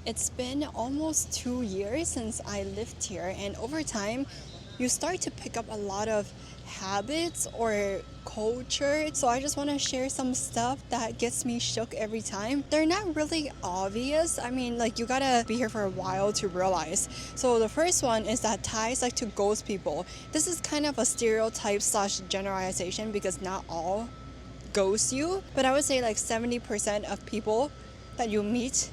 It's been almost 2 years since I lived here, and over time, you start to pick up a lot of habits or culture. So I just want to share some stuff that gets me shook every time. They're not really obvious. I mean, like, you gotta be here for a while to realize. So the first one is that Thais like to ghost people. This is kind of a stereotype slash generalization because not all ghost you, but I would say like 70% of people that you meet,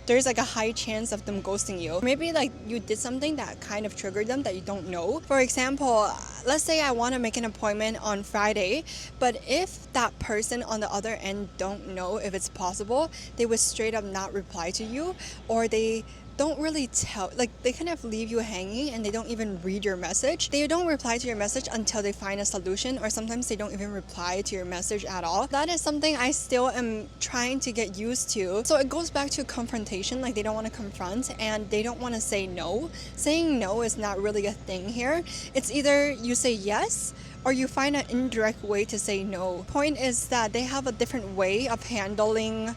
there's like a high chance of them ghosting you. Maybe like you did something that kind of triggered them that you don't know. For example, let's say I want to make an appointment on Friday, but if that person on the other end don't know if it's possible, they would straight up not reply to you, or they don't really tell, like they kind of leave you hanging and they don't even read your message. They don't reply to your message until they find a solution, or sometimes they don't even reply to your message at all. That is something I still am trying to get used to. So it goes back to confrontation, like they don't want to confront and they don't want to say no. Saying no is not really a thing here. It's either you say yes or you find an indirect way to say no. Point is that they have a different way of handling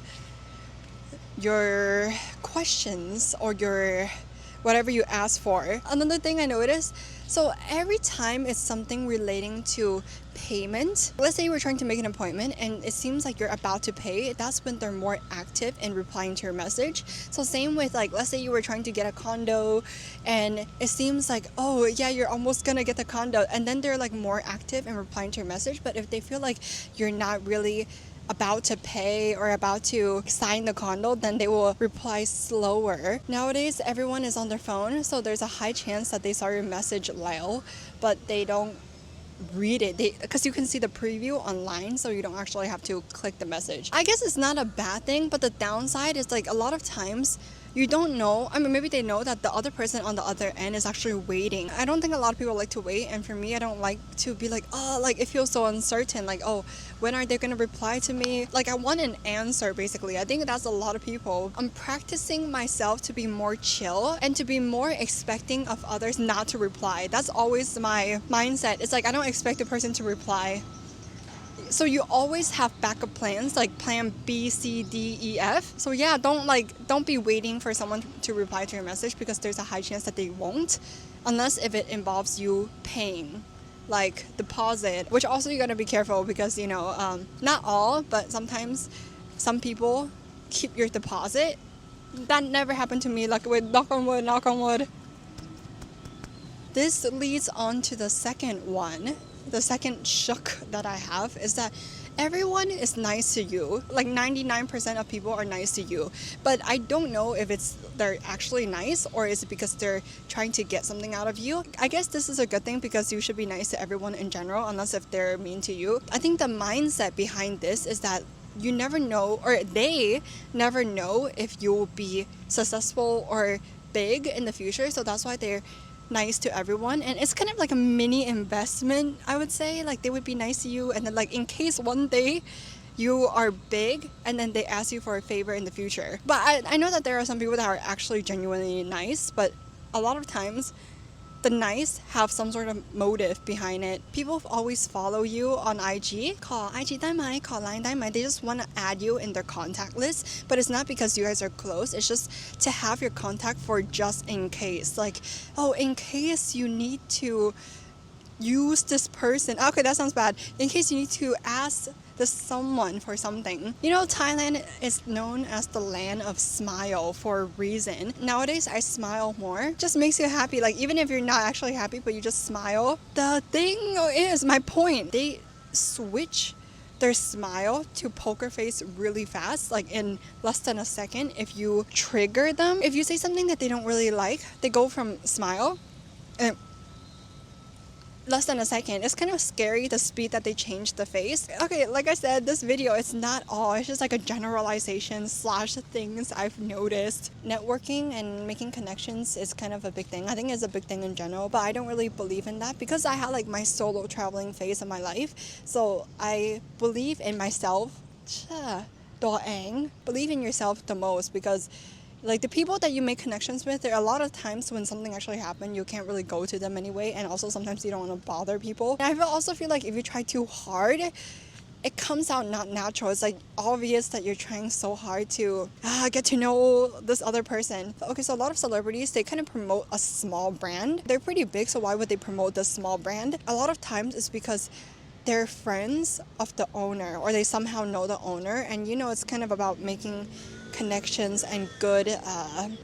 your questions or your whatever you ask for. Another thing I noticed, so every time it's something relating to payment, let's say you were trying to make an appointment and it seems like you're about to pay, that's when they're more active in replying to your message. So same with, like, let's say you were trying to get a condo and it seems like, oh yeah, you're almost gonna get the condo, and then they're like more active in replying to your message. But if they feel like you're not really about to pay or about to sign the condo, then they will reply slower. Nowadays, everyone is on their phone, so there's a high chance that they saw your message loud, but they don't read it, because you can see the preview online, so you don't actually have to click the message. I guess it's not a bad thing, but the downside is like a lot of times you don't know. I mean, maybe they know that the other person on the other end is actually waiting. I don't think a lot of people like to wait, and for me, I don't like to be like, oh, like it feels so uncertain, like, oh, when are they gonna reply to me? Like, I want an answer, basically. I think that's a lot of people. I'm practicing myself to be more chill and to be more expecting of others not to reply. That's always my mindset. It's like I don't expect the person to reply. So you always have backup plans, like plan B, C, D, E, F. So yeah, don't be waiting for someone to reply to your message, because there's a high chance that they won't, unless if it involves you paying, like deposit, which also you gotta be careful, because not all, but sometimes some people keep your deposit. That never happened to me, like with knock on wood, knock on wood. This leads on to the second one. The second shook that I have is that everyone is nice to you. Like 99% of people are nice to you. But I don't know if they're actually nice, or is it because they're trying to get something out of you. I guess this is a good thing, because you should be nice to everyone in general, unless if they're mean to you. I think the mindset behind this is that you never know, or they never know, if you'll be successful or big in the future. So that's why they're nice to everyone, and it's kind of like a mini investment, I would say. Like, they would be nice to you, and then like in case one day you are big and then they ask you for a favor in the future. But I know that there are some people that are actually genuinely nice, but a lot of times the nice have some sort of motive behind it. People always follow you on IG. ขอ IG ได้ไหม? ขอ Line ได้ไหม? They just want to add you in their contact list, but it's not because you guys are close. It's just to have your contact for just in case. Like, oh, in case you need to use this person. Okay, that sounds bad. In case you need to ask someone for something. Thailand is known as the land of smile for a reason. Nowadays, I smile more. Just makes you happy. Like, even if you're not actually happy, but you just smile. The thing is, my point, they switch their smile to poker face really fast, like in less than a second. If you trigger them, if you say something that they don't really like, they go from smile and less than a second. It's kind of scary, the speed that they change the face. Okay, like I said, this video, it's not all. It's just like a generalization slash things I've noticed. Networking and making connections is kind of a big thing. I think it's a big thing in general, but I don't really believe in that, because I had like my solo traveling phase of my life. So I believe in myself. Believe in yourself the most, because like the people that you make connections with, there are a lot of times when something actually happened, you can't really go to them anyway, and also sometimes you don't want to bother people. And I also feel like if you try too hard, it comes out not natural. It's like obvious that you're trying so hard to get to know this other person. Okay, so a lot of celebrities, they kind of promote a small brand. They're pretty big, so why would they promote this small brand? A lot of times it's because they're friends of the owner, or they somehow know the owner, and it's kind of about making connections and good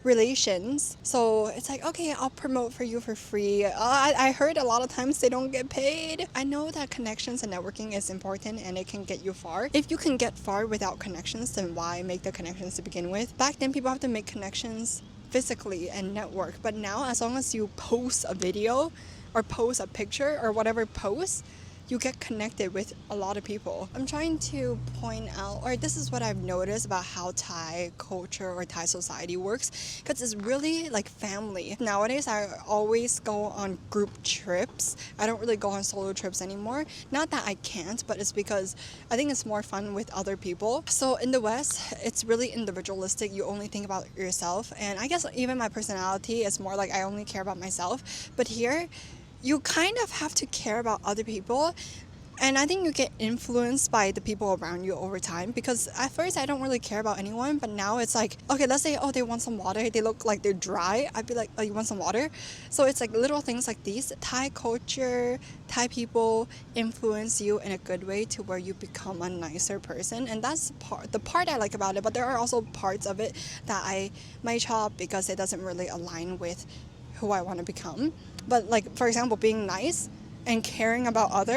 relations. So it's like, okay, I'll promote for you for free. I heard a lot of times they don't get paid. I know that connections and networking is important and it can get you far. If you can get far without connections, then why make the connections to begin with? Back then, people have to make connections physically and network. But now, as long as you post a video or post a picture or whatever post, you get connected with a lot of people. I'm trying to point out, or this is what I've noticed about how Thai culture or Thai society works, because it's really like family. Nowadays, I always go on group trips. I don't really go on solo trips anymore. Not that I can't, but it's because I think it's more fun with other people. So in the West, it's really individualistic. You only think about yourself. And I guess even my personality is more like I only care about myself. But here, you kind of have to care about other people, and I think you get influenced by the people around you over time, because at first I don't really care about anyone, but now it's like, okay, let's say, oh, they want some water, they look like they're dry, I'd be like, oh, you want some water? So it's like little things like these. Thai culture, Thai people influence you in a good way to where you become a nicer person, and that's the part I like about it. But there are also parts of it that I might chop because it doesn't really align with who I want to become. But like, for example, being nice and caring about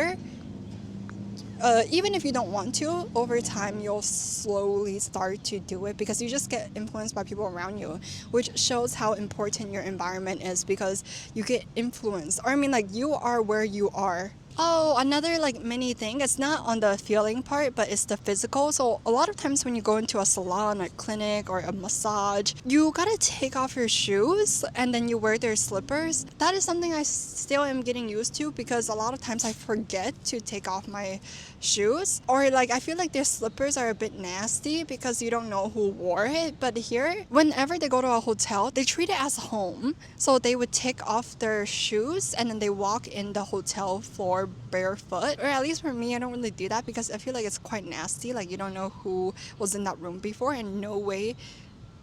even if you don't want to, over time you'll slowly start to do it because you just get influenced by people around you, which shows how important your environment is, because you get influenced. Or I mean, like, you are where you are. Oh, another like mini thing, it's not on the feeling part, but it's the physical. So a lot of times when you go into a salon or clinic or a massage, you gotta take off your shoes and then you wear their slippers. That is something I still am getting used to, because a lot of times I forget to take off my shoes, or like I feel like their slippers are a bit nasty because you don't know who wore it. But here, whenever they go to a hotel, they treat it as home. So they would take off their shoes and then they walk in the hotel floor barefoot. Or at least for me, I don't really do that because I feel like it's quite nasty. Like, you don't know who was in that room before, and no way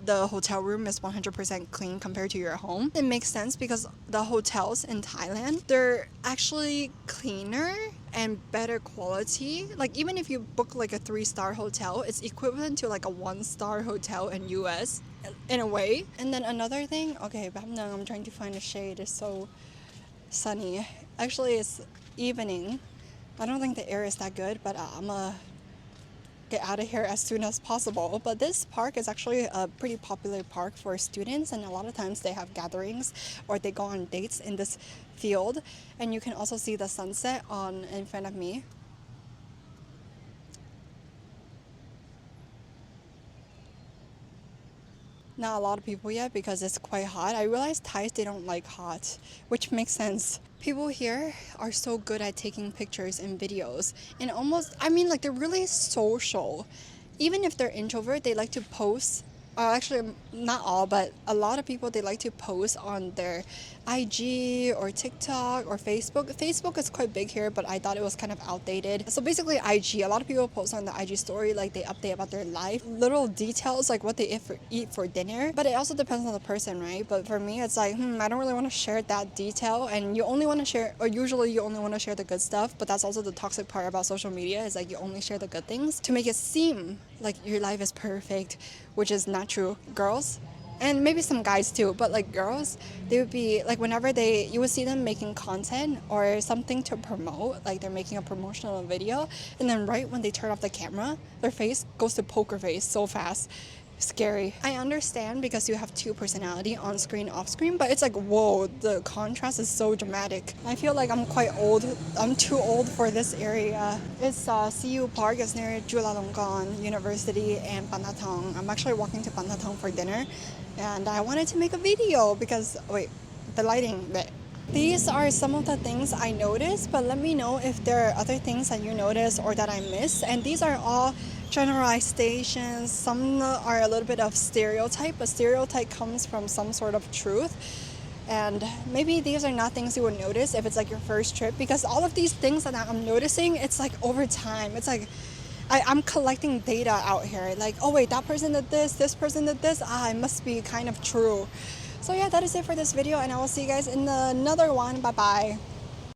the hotel room is 100% clean compared to your home. It makes sense because the hotels in Thailand, they're actually cleaner and better quality. Like, even if you book like a 3-star hotel, it's equivalent to like a 1-star hotel in US in a way. And then another thing, okay, I'm trying to find a shade. It's so sunny. Actually, it's evening. I don't think the air is that good, but I'm gonna get out of here as soon as possible. But this park is actually a pretty popular park for students, and a lot of times they have gatherings or they go on dates in this field. And you can also see the sunset in front of me. Not a lot of people yet because it's quite hot. I realize Thais, they don't like hot, which makes sense. People here are so good at taking pictures and videos, and like, they're really social. Even if they're introvert, they like to post. Actually, not all, but a lot of people, they like to post on their IG or TikTok or Facebook. Facebook is quite big here, but I thought it was kind of outdated. So basically IG, a lot of people post on the IG story, like they update about their life, little details like what they eat for dinner. But it also depends on the person, right? But for me, it's like, I don't really want to share that detail. And you only want to share, or usually you only want to share the good stuff. But that's also the toxic part about social media, is like you only share the good things to make it seem like your life is perfect, which is not true. Girls, and maybe some guys too, but like girls, they would be like, whenever you would see them making content or something to promote, like they're making a promotional video, and then right when they turn off the camera, their face goes to poker face so fast. Scary. I understand because you have two personality, on screen, off screen, but it's like, whoa, the contrast is so dramatic. I feel like I'm quite old. I'm too old for this area. It's CU Park. It's near Chulalongkorn University and Pantatong. I'm actually walking to Pantatong for dinner, and I wanted to make a video because, wait, the lighting. These are some of the things I noticed, but let me know if there are other things that you notice or that I missed. And these are all generalizations. Some are a little bit of stereotype. A stereotype comes from some sort of truth. And maybe these are not things you would notice if it's like your first trip, because all of these things that I'm noticing, it's like over time. It's like I'm collecting data out here. Like, oh wait, that person did this person did this. It must be kind of true. So yeah, that is it for this video, and I will see you guys in another one. Bye bye.